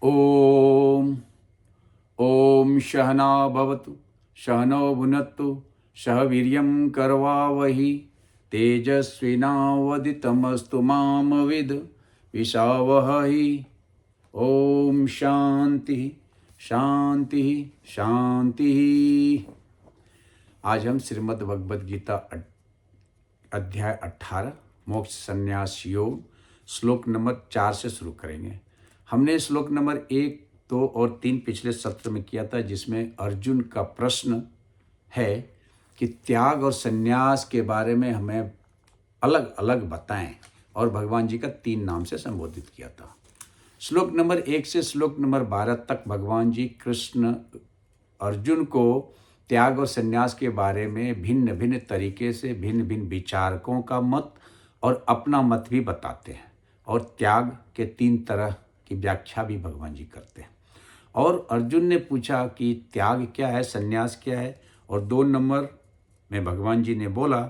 ओम ओम सहना भवतु सहनौ भुनक्तु सह वीर्यं करवावहि तेजस्विनावदितमस्तु मा विद्विषावहै। ओम शांति शांति शांति। आज हम श्रीमद् भगवद गीता अध्याय 18 मोक्ष संन्यास योग श्लोक नंबर 4 से शुरू करेंगे। हमने श्लोक नंबर 1, 2 और 3 पिछले सत्र में किया था, जिसमें अर्जुन का प्रश्न है कि त्याग और संन्यास के बारे में हमें अलग अलग बताएं, और भगवान जी का 3 नाम से संबोधित किया था। श्लोक नंबर 1 से श्लोक नंबर 12 तक भगवान जी कृष्ण अर्जुन को त्याग और संन्यास के बारे में भिन्न भिन्न तरीके से भिन्न भिन्न विचारकों का मत और अपना मत भी बताते हैं, और त्याग के 3 तरह की व्याख्या भी भगवान जी करते हैं। और अर्जुन ने पूछा कि त्याग क्या है, संन्यास क्या है, और 2 नंबर में भगवान जी ने बोला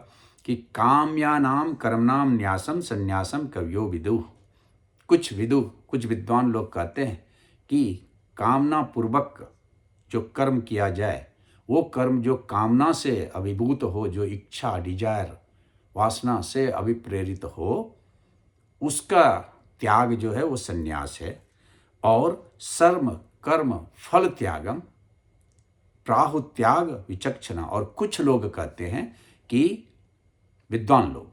कि काम्यानाम कर्मणाम न्यासम संन्यासम कवयो विदुः। कुछ विद्वान लोग कहते हैं कि कामना पूर्वक जो कर्म किया जाए, वो कर्म जो कामना से अभिभूत हो, जो इच्छा डिजायर वासना से अभिप्रेरित हो, उसका त्याग जो है वो संन्यास है। और सर्व कर्म फल त्यागम प्राहु त्याग विचक्षणा। और कुछ लोग कहते हैं कि विद्वान लोग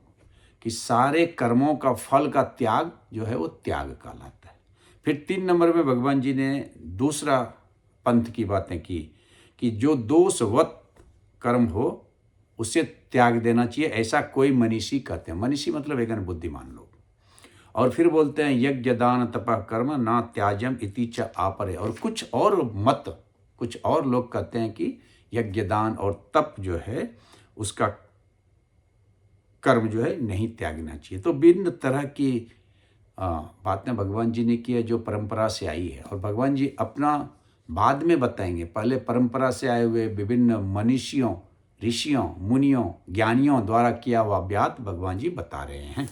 कि सारे कर्मों का फल का त्याग जो है वो त्याग कहलाता है। फिर 3 नंबर में भगवान जी ने दूसरा पंथ की बातें की कि जो दोषवत कर्म हो उसे त्याग देना चाहिए, ऐसा कोई मनीषी कहते हैं। मनीषी मतलब एक बुद्धिमान लोग। और फिर बोलते हैं यज्ञ दान तपः कर्म ना त्याज्यम इति च आपरे। और कुछ और लोग कहते हैं कि यज्ञ दान और तप जो है उसका कर्म जो है नहीं त्यागना चाहिए। तो भिन्न तरह की बातें भगवान जी ने की है, जो परंपरा से आई है, और भगवान जी अपना बाद में बताएंगे। पहले परंपरा से आए हुए विभिन्न मनीषियों, ऋषियों, मुनियों, ज्ञानियों द्वारा किया हुआ व्यात भगवान जी बता रहे हैं।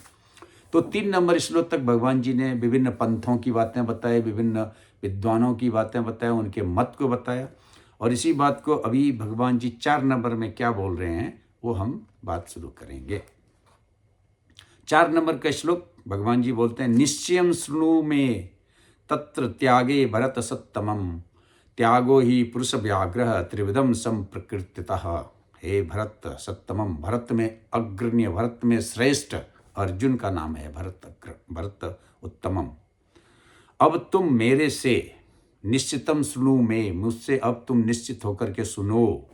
तो 3 नंबर श्लोक तक भगवान जी ने विभिन्न पंथों की बातें बताई, विभिन्न विद्वानों की बातें बताई, उनके मत को बताया। और इसी बात को अभी भगवान जी 4 नंबर में क्या बोल रहे हैं वो हम बात शुरू करेंगे। 4 नंबर का श्लोक भगवान जी बोलते हैं निश्चयं शृणु मे तत्र त्यागे भरत सत्तमम त्यागो ही पुरुष व्याघ्रः त्रिविधम संप्रकृतितः। हे भरत सत्तमम, भरत में अग्रण्य, भरत में श्रेष्ठ अर्जुन का नाम है भरत उत्तमम। अब तुम मेरे से निश्चितम सुनो में, मुझसे अब तुम निश्चित होकर के सुनो।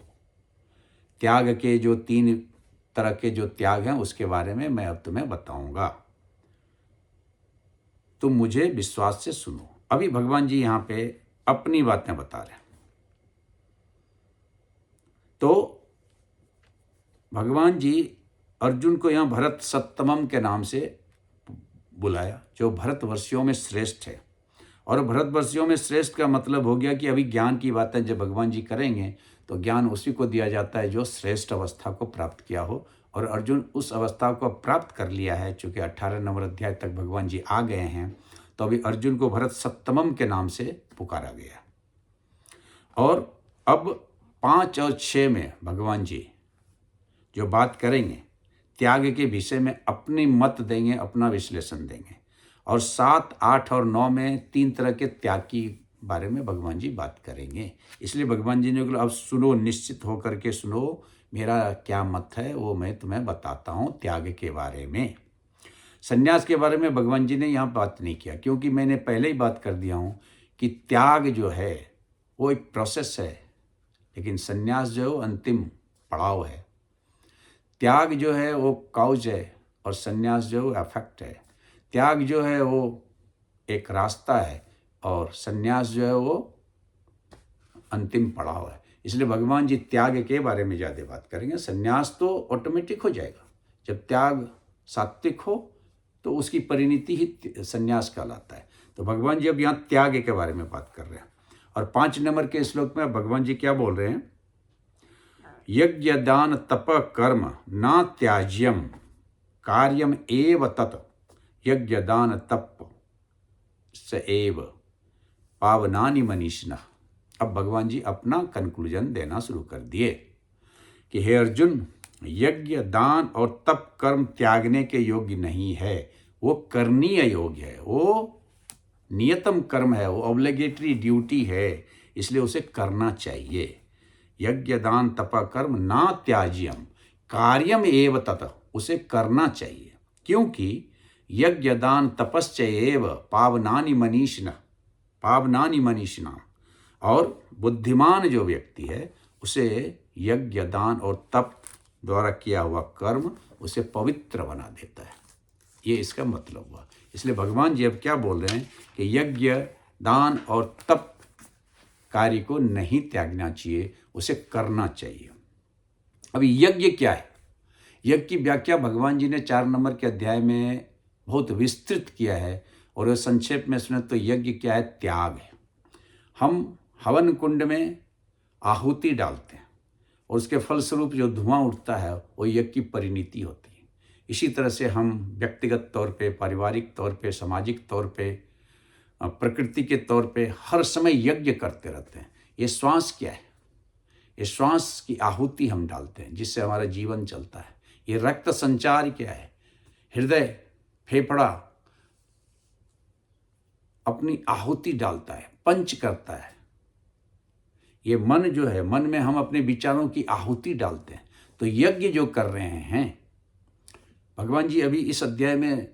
त्याग के जो 3 तरह के जो त्याग हैं उसके बारे में मैं अब तुम्हें बताऊंगा, तुम मुझे विश्वास से सुनो। अभी भगवान जी यहाँ पे अपनी बातें बता रहे हैं। तो भगवान जी अर्जुन को यहाँ भरत सत्तमम के नाम से बुलाया, जो भरतवर्षियों में श्रेष्ठ है। और भरतवर्षियों में श्रेष्ठ का मतलब हो गया कि अभी ज्ञान की बातें जब भगवान जी करेंगे तो ज्ञान उसी को दिया जाता है जो श्रेष्ठ अवस्था को प्राप्त किया हो। और अर्जुन उस अवस्था को प्राप्त कर लिया है। चूँकि 18 नंबर अध्याय तक भगवान जी आ गए हैं, तो अभी अर्जुन को भरत सत्तमम के नाम से पुकारा गया। और अब 5 और 6 में भगवान जी जो बात करेंगे त्याग के विषय में अपनी मत देंगे, अपना विश्लेषण देंगे। और 7, 8 और 9 में 3 तरह के त्याग की बारे में भगवान जी बात करेंगे। इसलिए भगवान जी ने बोला अब सुनो, निश्चित होकर के सुनो, मेरा क्या मत है वो मैं तुम्हें बताता हूँ त्याग के बारे में। संन्यास के बारे में भगवान जी ने यहाँ बात नहीं किया, क्योंकि मैंने पहले ही बात कर दिया हूँ कि त्याग जो है वो एक प्रोसेस है, लेकिन संन्यास जो है वो अंतिम पड़ाव है। त्याग जो है वो काउज है और संन्यास जो है वो अफेक्ट है। त्याग जो है वो एक रास्ता है और संन्यास जो है वो अंतिम पड़ाव है। इसलिए भगवान जी त्याग के बारे में ज़्यादा बात करेंगे। संन्यास तो ऑटोमेटिक हो जाएगा। जब त्याग सात्विक हो तो उसकी परिणति ही संन्यास कहलाता है। तो भगवान जी अब यहाँ त्याग के बारे में बात कर रहे हैं। और 5 नंबर के श्लोक में भगवान जी क्या बोल रहे हैं, यज्ञ दान तप कर्म न त्याज्यम कार्यम एव तत्। यज्ञ दान तप स एव पावनानि मनीषिणः। अब भगवान जी अपना कंक्लूजन देना शुरू कर दिए कि हे अर्जुन, यज्ञ दान और तप कर्म त्यागने के योग्य नहीं है, वो करनीय योग्य है, वो नियतम कर्म है, वो ऑब्लिगेटरी ड्यूटी है, इसलिए उसे करना चाहिए। यज्ञ दान तप कर्म ना त्याज्यम कार्यम एव तत, उसे करना चाहिए, क्योंकि यज्ञ दान तपश्चैव पावनानि मनीषिणाम, और बुद्धिमान जो व्यक्ति है उसे यज्ञ दान और तप द्वारा किया हुआ कर्म उसे पवित्र बना देता है। ये इसका मतलब हुआ। इसलिए भगवान जी अब क्या बोल रहे हैं कि यज्ञ दान और तप कार्य को नहीं त्यागना चाहिए, उसे करना चाहिए। अभी यज्ञ क्या है? यज्ञ की व्याख्या भगवान जी ने 4 नंबर के अध्याय में बहुत विस्तृत किया है, और संक्षेप में सुने तो यज्ञ क्या है? त्याग है। हम हवन कुंड में आहुति डालते हैं और उसके फलस्वरूप जो धुआं उठता है वो यज्ञ की परिणति होती है। इसी तरह से हम व्यक्तिगत तौर पे, पारिवारिक तौर पे, सामाजिक तौर पे, प्रकृति के तौर पे हर समय यज्ञ करते रहते हैं। ये श्वास क्या है? ये श्वास की आहुति हम डालते हैं जिससे हमारा जीवन चलता है। ये रक्त संचार क्या है? हृदय, फेफड़ा अपनी आहुति डालता है, पंच करता है। ये मन जो है, मन में हम अपने विचारों की आहुति डालते हैं। तो यज्ञ जो कर रहे हैं भगवान जी, अभी इस अध्याय में,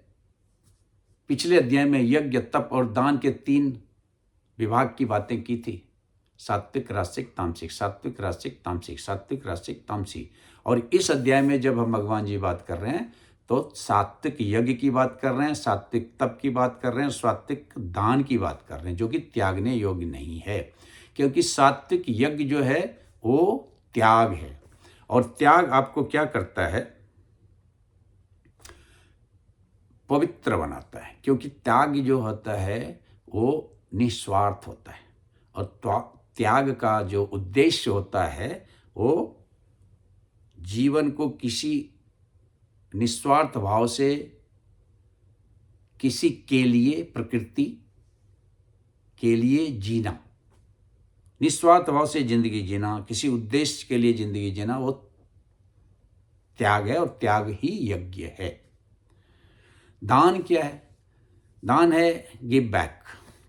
पिछले अध्याय में यज्ञ तप और दान के 3 विभाग की बातें की थी। सात्विक, राजसिक, तामसिक, सात्विक, राजसिक, तामसिक, सात्विक, राजसिक, तामसिक। और इस अध्याय में जब हम भगवान जी बात कर रहे हैं तो सात्विक यज्ञ की बात कर रहे हैं, सात्विक तप की बात कर रहे हैं, सात्विक दान की बात कर रहे हैं, जो कि त्यागने योग्य नहीं है। क्योंकि सात्विक यज्ञ जो है वो त्याग है, और त्याग आपको क्या करता है? पवित्र बनाता है। क्योंकि त्याग जो होता है वो निस्वार्थ होता है, और त्याग का जो उद्देश्य होता है वो जीवन को किसी निस्वार्थ भाव से किसी के लिए, प्रकृति के लिए जीना, निस्वार्थ भाव से जिंदगी जीना, किसी उद्देश्य के लिए जिंदगी जीना, वो त्याग है, और त्याग ही यज्ञ है। दान क्या है? दान है give back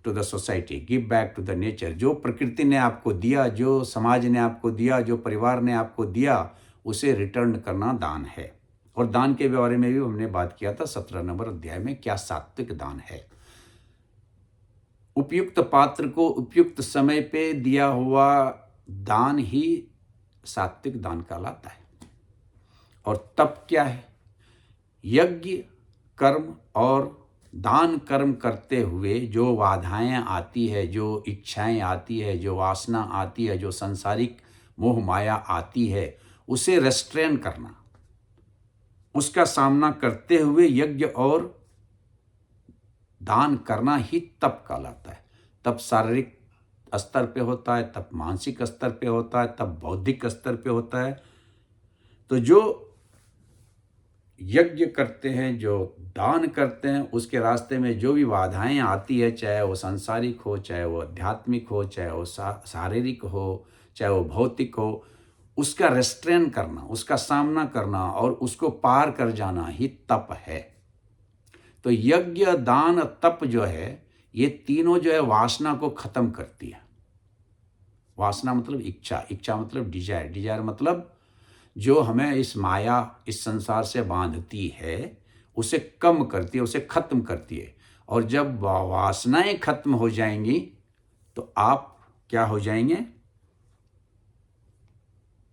to the society, give back to the nature. जो प्रकृति ने आपको दिया, जो समाज ने आपको दिया, जो परिवार ने आपको दिया, उसे रिटर्न करना दान है। और दान के बारे में भी हमने बात किया था 17 नंबर अध्याय में, क्या सात्विक दान है। उपयुक्त पात्र को उपयुक्त समय पे दिया हुआ दान ही सात्विक दान कहलाता है। और तप क्या है? यज्ञ कर्म और दान कर्म करते हुए जो बाधाएं आती है, जो इच्छाएं आती है, जो वासना आती है, जो सांसारिक मोह माया आती है, उसे रेस्ट्रेन करना, उसका सामना करते हुए यज्ञ और दान करना ही तप कहलाता है। तप शारीरिक स्तर पे होता है, तप मानसिक स्तर पे होता है, तप बौद्धिक स्तर पे होता है। तो जो यज्ञ करते हैं, जो दान करते हैं, उसके रास्ते में जो भी बाधाएं आती है, चाहे वो सांसारिक हो, चाहे वो आध्यात्मिक हो, चाहे वो शारीरिक हो, चाहे वो भौतिक हो, उसका रेस्ट्रेन करना, उसका सामना करना और उसको पार कर जाना ही तप है। तो यज्ञ दान तप जो है, ये तीनों जो है वासना को खत्म करती है। वासना मतलब इच्छा, इच्छा मतलब डिजायर, डिजायर मतलब जो हमें इस माया, इस संसार से बांधती है, उसे कम करती है, उसे खत्म करती है। और जब वासनाएं खत्म हो जाएंगी तो आप क्या हो जाएंगे?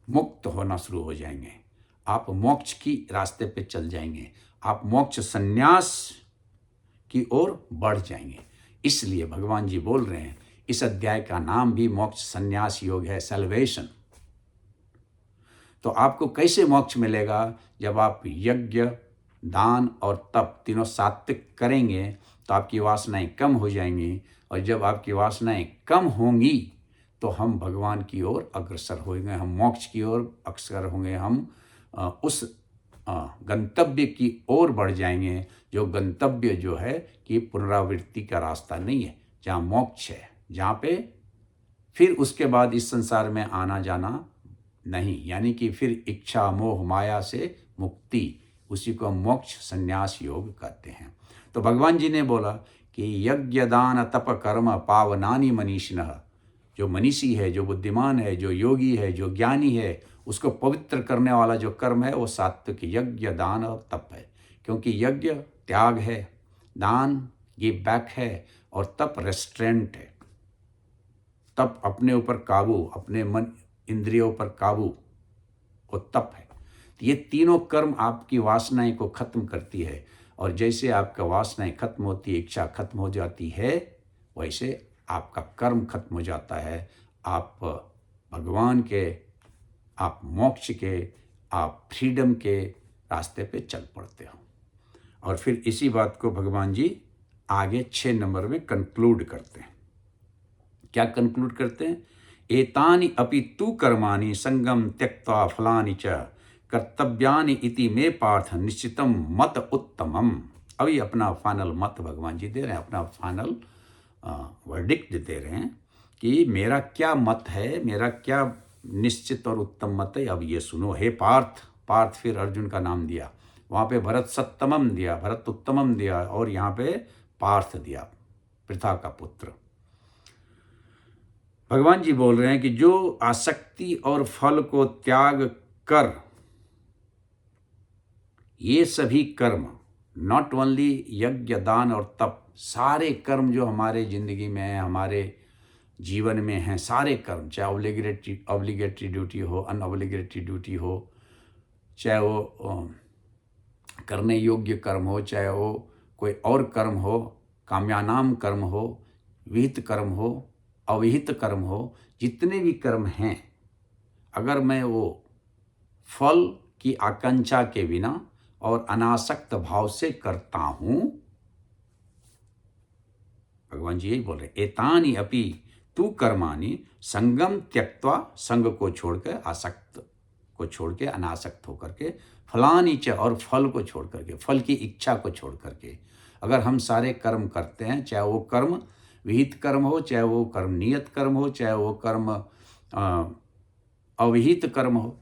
मुक्त होना शुरू हो जाएंगे। आप मोक्ष की रास्ते पे चल जाएंगे, आप मोक्ष संन्यास की ओर बढ़ जाएंगे। इसलिए भगवान जी बोल रहे हैं, इस अध्याय का नाम भी मोक्ष संन्यास योग है, सैल्वेशन। तो आपको कैसे मोक्ष मिलेगा? जब आप यज्ञ दान और तप तीनों सात्विक करेंगे तो आपकी वासनाएं कम हो जाएंगी, और जब आपकी वासनाएं कम होंगी तो हम भगवान की ओर अग्रसर होंगे, हम मोक्ष की ओर अग्रसर होंगे, हम उस गंतव्य की ओर बढ़ जाएंगे, जो गंतव्य जो है कि पुनरावृत्ति का रास्ता नहीं है, जहाँ मोक्ष है, जहाँ पे फिर उसके बाद इस संसार में आना जाना नहीं, यानी कि फिर इच्छा मोह माया से मुक्ति, उसी को हम मोक्ष संन्यास योग कहते हैं। तो भगवान जी ने बोला कि यज्ञ दान तप कर्म पावनानि मनीषिणः, जो मनीषी है, जो बुद्धिमान है, जो योगी है, जो ज्ञानी है, उसको पवित्र करने वाला जो कर्म है वो सात्विक यज्ञ दान और तप है। क्योंकि यज्ञ त्याग है, दान गिव बैक है, और तप रेस्ट्रेंट है। तप अपने ऊपर काबू, अपने मन इंद्रियों पर काबू, वो तप है। ये तीनों कर्म आपकी वासनाएं को खत्म करती है, और जैसे आपका वासनाएं खत्म होती है, इच्छा खत्म हो जाती है, वैसे आपका कर्म खत्म हो जाता है। आप भगवान के, आप मोक्ष के, आप फ्रीडम के रास्ते पे चल पड़ते हो। और फिर इसी बात को भगवान जी आगे 6 नंबर में कंक्लूड करते हैं। क्या कंक्लूड करते हैं? एतानि अपि तु कर्माणि संगम त्यक्त्वा फलानि च कर्तव्यानि इति मे पार्थ निश्चितम मत उत्तमम। अभी अपना फाइनल मत भगवान जी दे रहे हैं, अपना फाइनल वर्डिक्ट दे रहे हैं कि मेरा क्या मत है, मेरा क्या निश्चित और उत्तम मत है। अब ये सुनो हे पार्थ। पार्थ फिर अर्जुन का नाम दिया, वहाँ पे भरत सत्तमम दिया, भरत उत्तमम दिया, और यहाँ पे पार्थ दिया, पृथा का पुत्र। भगवान जी बोल रहे हैं कि जो आसक्ति और फल को त्याग कर, ये सभी कर्म, नॉट ओनली यज्ञ दान और तप, सारे कर्म जो हमारे ज़िंदगी में है, हमारे जीवन में हैं, सारे कर्म, चाहे ऑब्लिगेटरी ड्यूटी हो, अनऑब्लिगेटरी ड्यूटी हो, चाहे वो करने योग्य कर्म हो, चाहे वो कोई और कर्म हो, काम्यानाम कर्म हो, विहित कर्म हो, अविहित कर्म हो, जितने भी कर्म हैं, अगर मैं वो फल की आकांक्षा के बिना और अनासक्त भाव से करता हूं, भगवान जी यही बोल रहे, एतानि अपि तु कर्माणि संगम त्यक्त्वा, संग को छोड़कर, आसक्त को छोड़ के, अनासक्त होकर के, फलानि च, और फल को छोड़ करके, फल की इच्छा को छोड़ करके, अगर हम सारे कर्म करते हैं, चाहे वो कर्म विहित कर्म हो, चाहे वो कर्म नियत कर्म हो, चाहे वो कर्म अविहित कर्म हो,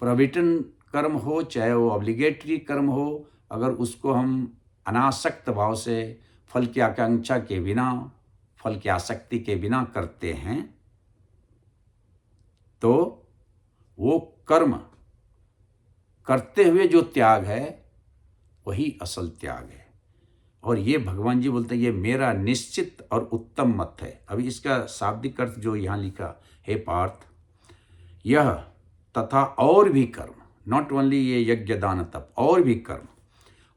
प्रोविटन कर्म हो, चाहे वो ऑब्लिगेटरी कर्म हो, अगर उसको हम अनासक्त भाव से, फल की आकांक्षा के बिना, फल की आसक्ति के बिना करते हैं, तो वो कर्म करते हुए जो त्याग है वही असल त्याग है। और ये भगवान जी बोलते हैं ये मेरा निश्चित और उत्तम मत है। अभी इसका शाब्दिक अर्थ जो यहाँ लिखा, हे पार्थ, यह तथा और भी कर्म, नॉट ओनली ये यज्ञ दान तप, और भी कर्म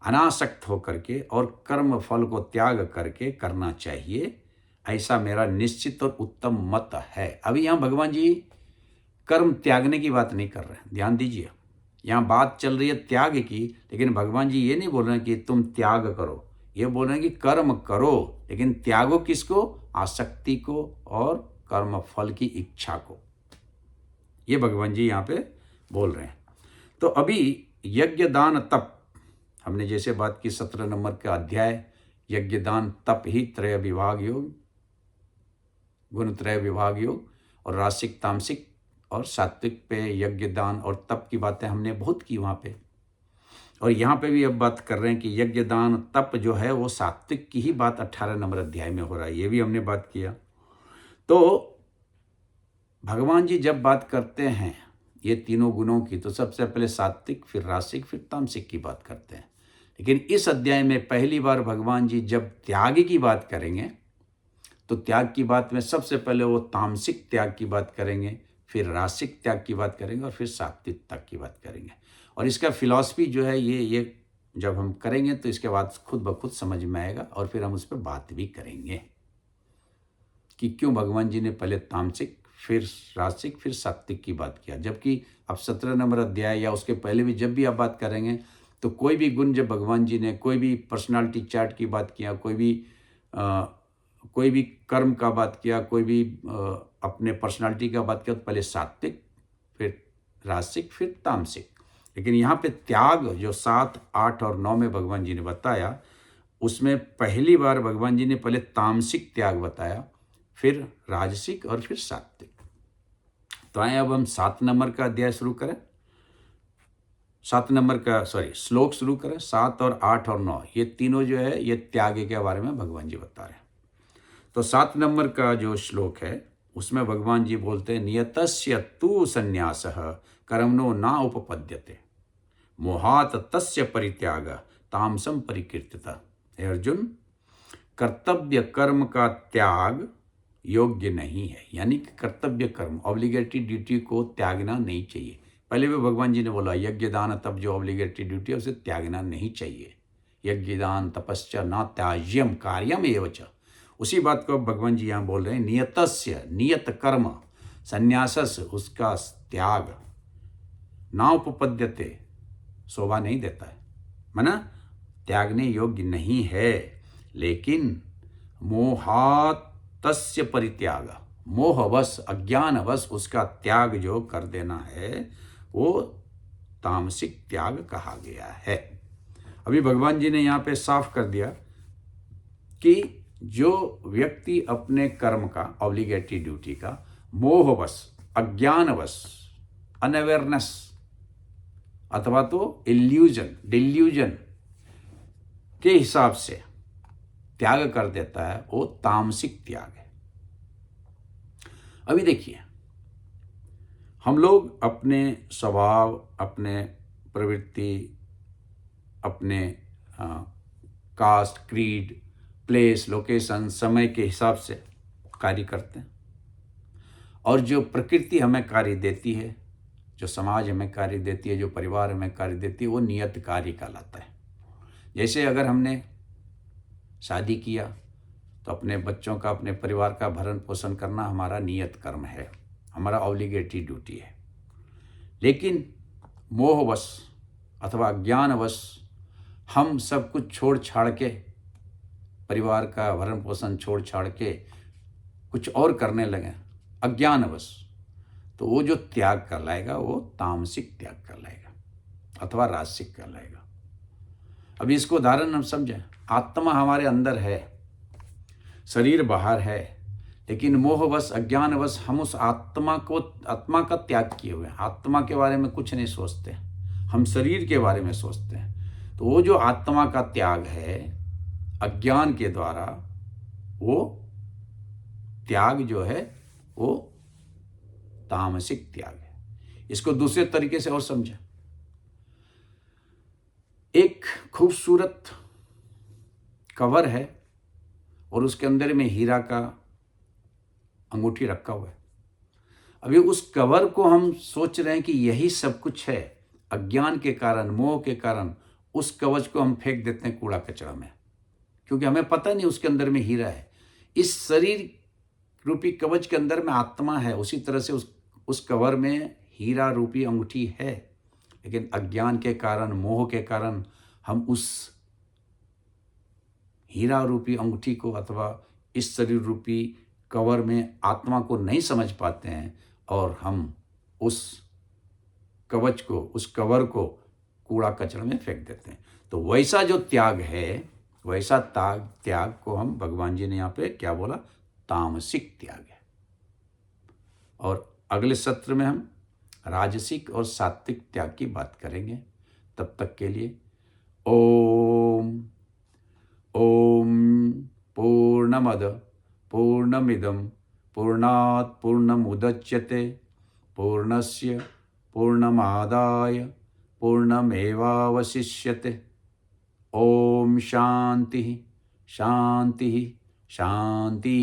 अनासक्त होकर के और कर्म फल को त्याग करके करना चाहिए, ऐसा मेरा निश्चित और उत्तम मत है। अभी यहाँ भगवान जी कर्म त्यागने की बात नहीं कर रहे हैं, ध्यान दीजिए, यहाँ बात चल रही है त्याग की, लेकिन भगवान जी ये नहीं बोल रहे हैं कि तुम त्याग करो, ये बोल रहे हैं कि कर्म करो, लेकिन त्यागो किसको? आसक्ति को और कर्म फल की इच्छा को। ये भगवान जी यहाँ पे बोल रहे हैं। तो अभी यज्ञ दान तप, हमने जैसे बात की 17 नंबर का अध्याय, यज्ञ दान तप ही त्रय विभाग योग, गुण त्रय विभाग योग, और रासिक तामसिक और सात्विक पे यज्ञ दान और तप की बातें हमने बहुत की वहाँ पे। और यहाँ पे भी अब बात कर रहे हैं कि यज्ञ दान तप जो है वो सात्विक की ही बात 18 नंबर अध्याय में हो रहा है, ये भी हमने बात किया। तो भगवान जी जब बात करते हैं ये तीनों गुणों की, तो सबसे पहले सात्विक, फिर रासिक, फिर तामसिक की बात करते हैं। लेकिन इस अध्याय में पहली बार भगवान जी जब त्याग की बात करेंगे, तो त्याग की बात में सबसे पहले वो तामसिक त्याग की बात करेंगे, फिर रासिक त्याग की बात करेंगे, और फिर सात्विक त्याग की बात करेंगे। और इसका फिलॉसफी जो है ये जब हम करेंगे तो इसके बाद खुद ब खुद समझ में आएगा, और फिर हम उस पर बात भी करेंगे कि क्यों भगवान जी ने पहले तामसिक, फिर रासिक, फिर सात्विक की बात किया। जबकि अब 17 नंबर अध्याय या उसके पहले भी जब भी आप बात करेंगे, तो कोई भी गुण जब भगवान जी ने, कोई भी पर्सनालिटी चार्ट की बात किया, कोई भी कर्म का बात किया, कोई भी अपने पर्सनालिटी का बात किया, तो पहले सात्विक, फिर रासिक, फिर तामसिक। लेकिन यहाँ पे त्याग जो 7, 8 और 9 में भगवान जी ने बताया, उसमें पहली बार भगवान जी ने पहले तामसिक त्याग बताया, फिर राजसिक और फिर सात्विक। तो आए अब हम 7 नंबर का अध्याय शुरू करें। 7 नंबर का श्लोक शुरू करें। 7 और 8 और 9 ये तीनों जो है ये त्याग के बारे में भगवान जी बता रहे हैं। तो 7 नंबर का जो श्लोक है उसमें भगवान जी बोलते हैं, नियतस्य तु संन्यासः कर्मणो न उपपद्यते मोहात तस्य परित्याग तामसम परिकीर्तितः। हे अर्जुन, कर्तव्य कर्म का त्याग योग्य नहीं है, यानी कि कर्तव्य कर्म ऑब्लिगेटरी ड्यूटी को त्यागना नहीं चाहिए। पहले भी भगवान जी ने बोला यज्ञ दान तप जो ऑब्लिगेटरी ड्यूटी है उसे त्यागना नहीं चाहिए। यज्ञ दान तपश्च न त्याज्यम कार्यम एव च। उसी बात को भगवान जी यहाँ बोल रहे हैं, नियतस्य नियत कर्म संन्यासस उसका त्याग ना उपपद्यते शोभा नहीं देता है, माना त्यागने योग्य नहीं है। लेकिन मोहात तस्य परित्याग, मोहवश अज्ञानवश उसका त्याग जो कर देना है वो तामसिक त्याग कहा गया है। अभी भगवान जी ने यहाँ पे साफ कर दिया कि जो व्यक्ति अपने कर्म का ऑब्लिगेटरी ड्यूटी का मोहवश अज्ञानवश अनअवेयरनेस अथवा तो इल्यूजन डिल्यूजन के हिसाब से त्याग कर देता है वो तामसिक त्याग है। अभी देखिए, हम लोग अपने स्वभाव, अपने प्रवृत्ति, अपने कास्ट, क्रीड, प्लेस, लोकेशन, समय के हिसाब से कार्य करते हैं। और जो प्रकृति हमें कार्य देती है, जो समाज हमें कार्य देती है, जो परिवार हमें कार्य देती है, वो नियत कार्य कहलाता है। जैसे अगर हमने शादी किया तो अपने बच्चों का, अपने परिवार का भरण पोषण करना हमारा नियत कर्म है, हमारा ऑब्लिगेटरी ड्यूटी है। लेकिन मोहवश अथवा ज्ञानवश हम सब कुछ छोड़ छाड़ के, परिवार का भरण पोषण छोड़ छाड़ के कुछ और करने लगे अज्ञानवश, तो वो जो त्याग कहलाएगा वो तामसिक त्याग कहलाएगा अथवा राजसिक कहलाएगा। अभी इसको उदाहरण हम समझें। आत्मा हमारे अंदर है, शरीर बाहर है, लेकिन मोहवश अज्ञानवश हम उस आत्मा का त्याग किए हुए हैं। आत्मा के बारे में कुछ नहीं सोचते, हम शरीर के बारे में सोचते हैं। तो वो जो आत्मा का त्याग है अज्ञान के द्वारा, वो त्याग जो है वो तामसिक त्याग है। इसको दूसरे तरीके से और समझें। एक खूबसूरत कवर है और उसके अंदर में हीरा का अंगूठी रखा हुआ है। अभी उस कवर को हम सोच रहे हैं कि यही सब कुछ है। अज्ञान के कारण, मोह के कारण उस कवच को हम फेंक देते हैं कूड़ा कचरा में, क्योंकि हमें पता नहीं उसके अंदर में हीरा है। इस शरीर रूपी कवच के अंदर में आत्मा है, उसी तरह से उस कवर में हीरा रूपी अंगूठी है। लेकिन अज्ञान के कारण, मोह के कारण हम उस हीरा रूपी अंगूठी को अथवा इस शरीर रूपी कवर में आत्मा को नहीं समझ पाते हैं और हम उस कवच को, उस कवर को कूड़ा कचरा में फेंक देते हैं। तो वैसा जो त्याग है, वैसा त्याग को हम, भगवान जी ने यहाँ पे क्या बोला, तामसिक त्याग है। और अगले सत्र में हम राजसिक और सात्विक त्याग की बात करेंगे। तब तक के लिए ओम पूर्णमद पूर्णमिदं पूर्णात् पूर्णमुदच्यते पूर्णस्य पूर्णमादाय पूर्णमेवावशिष्यते। ओम शांति शांति शांति।